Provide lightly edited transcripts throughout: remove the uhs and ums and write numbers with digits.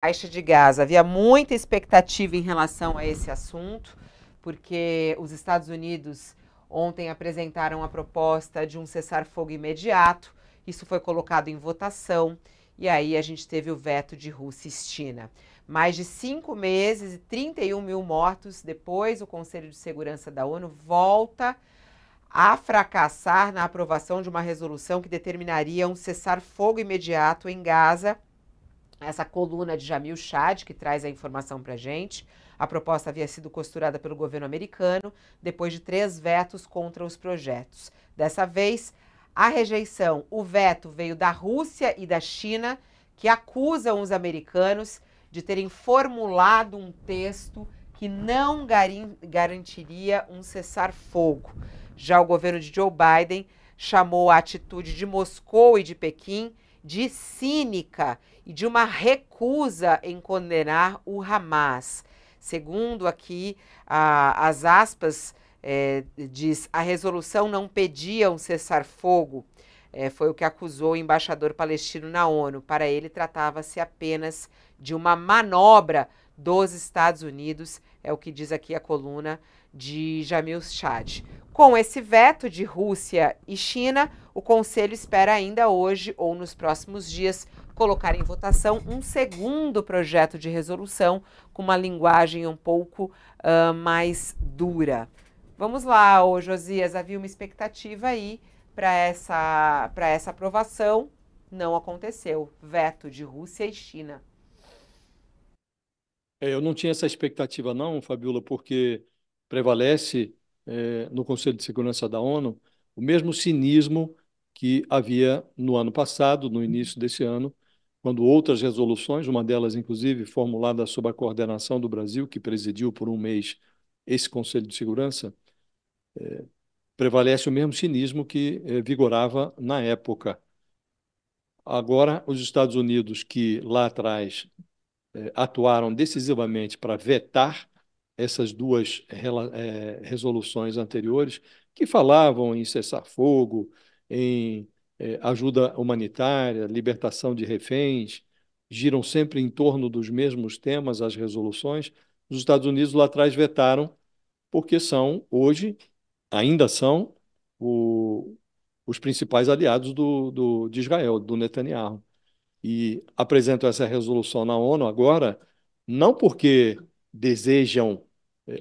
faixa de Gaza. Havia muita expectativa em relação a esse assunto, porque os Estados Unidos ontem apresentaram a proposta de um cessar-fogo imediato. Isso foi colocado em votação e aí a gente teve o veto de Rússia e China. Mais de 5 meses e 31 mil mortos depois, o Conselho de Segurança da ONU volta a fracassar na aprovação de uma resolução que determinaria um cessar-fogo imediato em Gaza. Essa coluna de Jamil Chad, que traz a informação para a gente. A proposta havia sido costurada pelo governo americano, depois de 3 vetos contra os projetos. Dessa vez, a rejeição, o veto veio da Rússia e da China, que acusam os americanos de terem formulado um texto que não garantiria um cessar-fogo. Já o governo de Joe Biden chamou a atitude de Moscou e de Pequim de cínica e de uma recusa em condenar o Hamas. Segundo aqui as aspas, diz, a resolução não pedia um cessar-fogo, foi o que acusou o embaixador palestino na ONU. Para ele, tratava-se apenas de uma manobra dos Estados Unidos, é o que diz aqui a coluna de Jamil Chad. Com esse veto de Rússia e China, o Conselho espera ainda hoje ou nos próximos dias colocar em votação um segundo projeto de resolução com uma linguagem um pouco mais dura. Vamos lá, Josias, havia uma expectativa aí para essa aprovação, não aconteceu. Veto de Rússia e China. Eu não tinha essa expectativa não, Fabiola, porque prevalece no Conselho de Segurança da ONU o mesmo cinismo que havia no ano passado, no início desse ano, quando outras resoluções, uma delas inclusive formulada sob a coordenação do Brasil, que presidiu por um mês esse Conselho de Segurança, prevalece o mesmo cinismo que vigorava na época. Agora, os Estados Unidos, que lá atrás atuaram decisivamente para vetar essas duas resoluções anteriores, que falavam em cessar-fogo, em ajuda humanitária, libertação de reféns, giram sempre em torno dos mesmos temas as resoluções. Os Estados Unidos lá atrás vetaram, porque são, hoje, ainda são, os principais aliados de Israel, do Netanyahu. E apresentam essa resolução na ONU agora, não porque desejam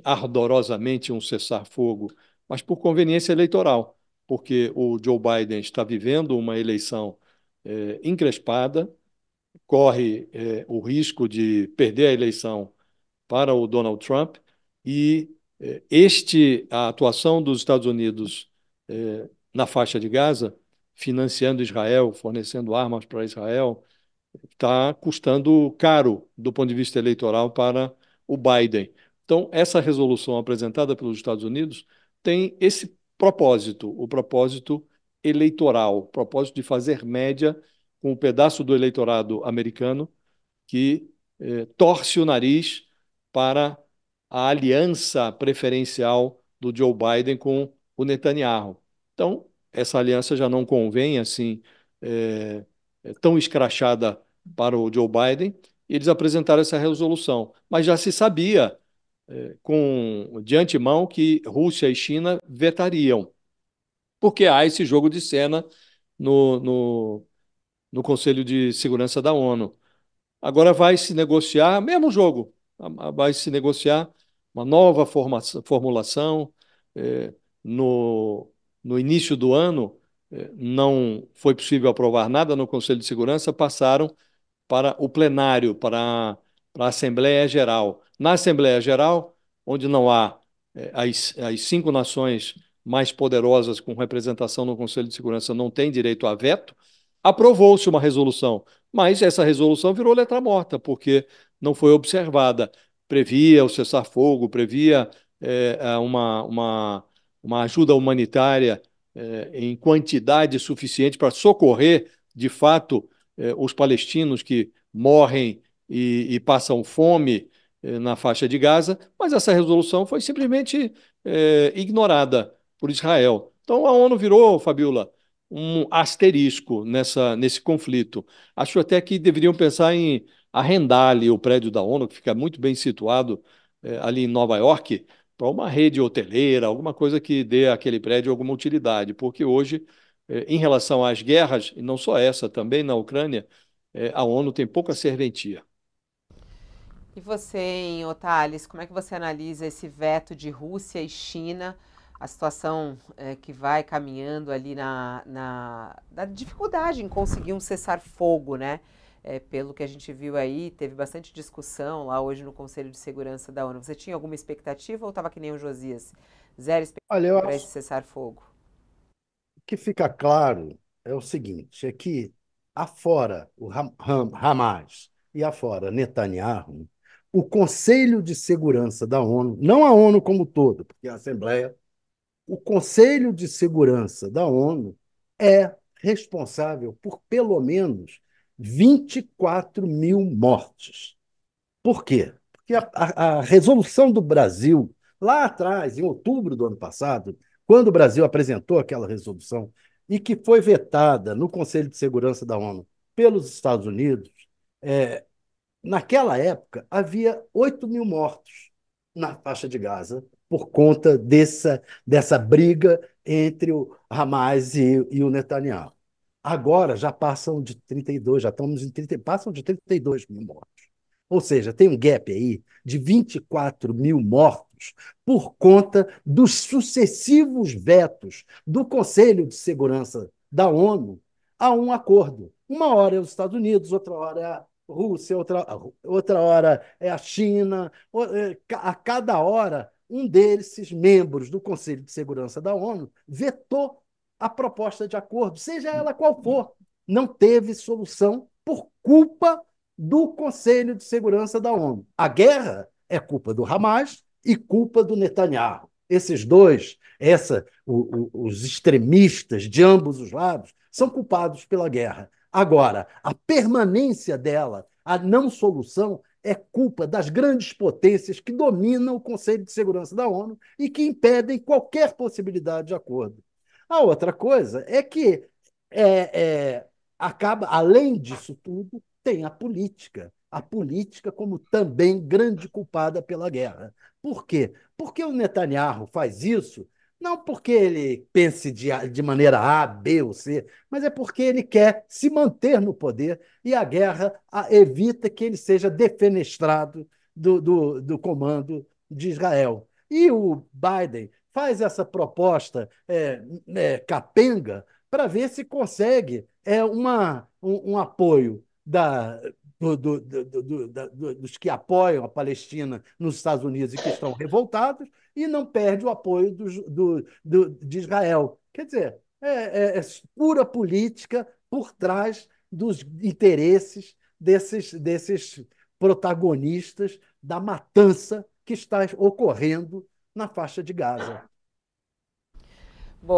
ardorosamente um cessar-fogo, mas por conveniência eleitoral, porque o Joe Biden está vivendo uma eleição encrespada, corre o risco de perder a eleição para o Donald Trump, e a atuação dos Estados Unidos na faixa de Gaza, financiando Israel, fornecendo armas para Israel, está custando caro do ponto de vista eleitoral para o Biden. Então, essa resolução apresentada pelos Estados Unidos tem esse propósito, o propósito eleitoral, o propósito de fazer média com o pedaço do eleitorado americano que torce o nariz para a aliança preferencial do Joe Biden com o Netanyahu. Então, essa aliança já não convém assim tão escrachada para o Joe Biden. E eles apresentaram essa resolução, mas já se sabia de antemão que Rússia e China vetariam, porque há esse jogo de cena no, no, no Conselho de Segurança da ONU. Agora vai se negociar, mesmo jogo, vai se negociar uma nova formulação. eh, no, no início do ano, não foi possível aprovar nada no Conselho de Segurança, passaram para o plenário, para a Assembleia Geral. Na Assembleia Geral, onde não há as 5 nações mais poderosas com representação no Conselho de Segurança não têm direito a veto, aprovou-se uma resolução, mas essa resolução virou letra morta, porque não foi observada. Previa o cessar-fogo, previa uma ajuda humanitária em quantidade suficiente para socorrer, de fato, os palestinos que morrem e passam fome na faixa de Gaza, mas essa resolução foi simplesmente ignorada por Israel. Então a ONU virou, Fabiola, um asterisco nesse conflito. Acho até que deveriam pensar em arrendar ali o prédio da ONU, que fica muito bem situado ali em Nova York, para uma rede hoteleira, alguma coisa que dê àquele prédio alguma utilidade, porque hoje, em relação às guerras, e não só essa, também na Ucrânia, a ONU tem pouca serventia. E você, em Otales, como é que você analisa esse veto de Rússia e China, a situação que vai caminhando ali da dificuldade em conseguir um cessar-fogo, né? Pelo que a gente viu aí, teve bastante discussão lá hoje no Conselho de Segurança da ONU. Você tinha alguma expectativa ou estava que nem o Josias? Zero Olha, eu expectativa para esse acho cessar-fogo? que fica claro é o seguinte, é que afora o Hamas e afora Netanyahu, o Conselho de Segurança da ONU, não a ONU como um todo, porque a Assembleia, o Conselho de Segurança da ONU é responsável por pelo menos 24 mil mortes. Por quê? Porque a resolução do Brasil, lá atrás, em outubro do ano passado, quando o Brasil apresentou aquela resolução e que foi vetada no Conselho de Segurança da ONU pelos Estados Unidos, é, naquela época havia 8 mil mortos na faixa de Gaza por conta dessa briga entre o Hamas e o Netanyahu. Agora já passam de 32, já estamos em 30, passam de 32 mil mortos. Ou seja, tem um gap aí de 24 mil mortos por conta dos sucessivos vetos do Conselho de Segurança da ONU a um acordo. Uma hora é os Estados Unidos, outra hora é a Rússia, outra hora é a China. A cada hora, um desses membros do Conselho de Segurança da ONU vetou a proposta de acordo, seja ela qual for. Não teve solução por culpa do Conselho de Segurança da ONU. A guerra é culpa do Hamas e culpa do Netanyahu. Esses dois, os extremistas de ambos os lados, são culpados pela guerra. Agora, a permanência dela, a não solução, é culpa das grandes potências que dominam o Conselho de Segurança da ONU e que impedem qualquer possibilidade de acordo. A outra coisa é que acaba, além disso tudo, tem a política. A política como também grande culpada pela guerra. Por quê? Porque o Netanyahu faz isso não porque ele pense de maneira A, B ou C, mas é porque ele quer se manter no poder e a guerra evita que ele seja defenestrado do comando de Israel. E o Biden faz essa proposta capenga para ver se consegue um apoio dos que apoiam a Palestina nos Estados Unidos e que estão revoltados, e não perde o apoio de Israel. Quer dizer, é pura política por trás dos interesses desses protagonistas da matança que está ocorrendo na faixa de Gaza.